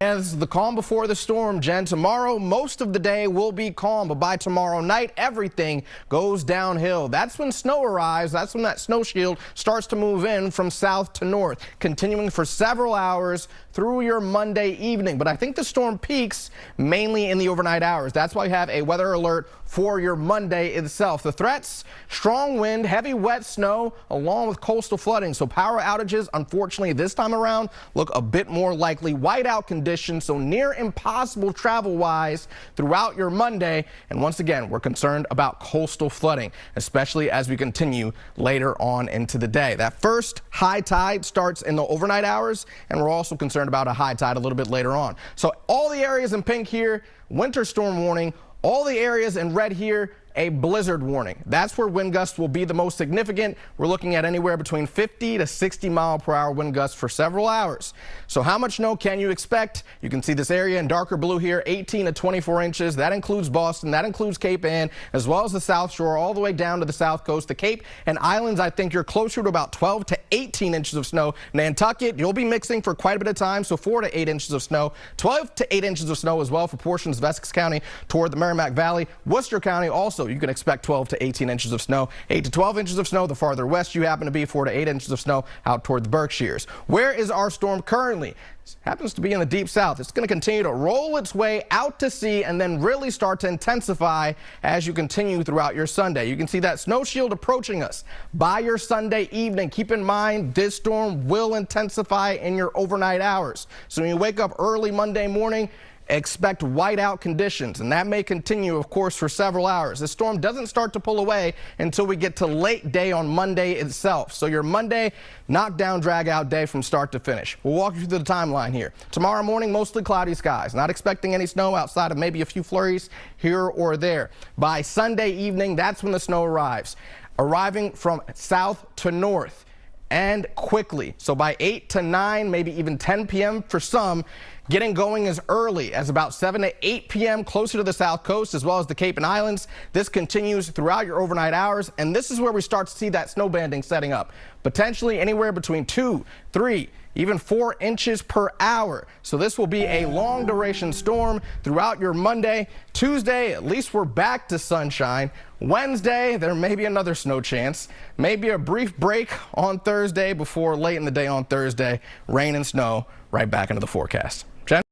As the calm before the storm, Jen, tomorrow most of the day will be calm, but by tomorrow night everything goes downhill. That's when snow arrives. That's when that snow shield starts to move in from south to north, continuing for several hours through your Monday evening. But I think the storm peaks mainly in the overnight hours. That's why we have a weather alert for your Monday itself. The threats: strong wind, heavy wet snow, along with coastal flooding. So power outages, unfortunately, this time around look a bit more likely. Whiteout conditions, so near impossible travel-wise throughout your Monday. And once again, we're concerned about coastal flooding, especially as we continue later on into the day. That first high tide starts in the overnight hours, and we're also concerned about a high tide a little bit later on. So all the areas in pink here, winter storm warning. All the areas in red here, a blizzard warning. That's where wind gusts will be the most significant. We're looking at anywhere between 50 to 60 mile-per-hour wind gusts for several hours. So how much snow can you expect? You can see this area in darker blue here, 18 to 24 inches. That includes Boston, that includes Cape Ann, as well as the South Shore, all the way down to the South Coast. The Cape and Islands, I think you're closer to about 12 to 18 inches of snow. Nantucket, you'll be mixing for quite a bit of time, so 4 to 8 inches of snow. 12 to 8 inches of snow as well for portions of Essex County toward the Merrimack Valley. Worcester County also, you can expect 12 to 18 inches of snow. 8 to 12 inches of snow the farther west you happen to be. 4 to 8 inches of snow out toward the Berkshires. Where is our storm currently? It happens to be in the deep south. It's going to continue to roll its way out to sea and then really start to intensify as you continue throughout your Sunday. You can see that snow shield approaching us by your Sunday evening. Keep in mind, this storm will intensify in your overnight hours. So when you wake up early Monday morning, expect whiteout conditions, and that may continue, of course, for several hours. The storm doesn't start to pull away until we get to late day on Monday itself. So your Monday knockdown, drag out day from start to finish. We'll walk you through the timeline here. Tomorrow morning, mostly cloudy skies. Not expecting any snow outside of maybe a few flurries here or there. By Sunday evening, that's when the snow arrives. Arriving from south to north, and quickly. So by 8 to 9, maybe even 10 p.m. for some, getting going as early as about 7 to 8 p.m. closer to the South Coast as well as the Cape and Islands. This continues throughout your overnight hours, and this is where we start to see that snow banding setting up. Potentially anywhere between 2, 3, even 4 inches per hour. So this will be a long duration storm throughout your Monday. Tuesday, at least we're back to sunshine. Wednesday, there may be another snow chance. Maybe a brief break on Thursday before late in the day on Thursday. Rain and snow right back into the forecast. Jen?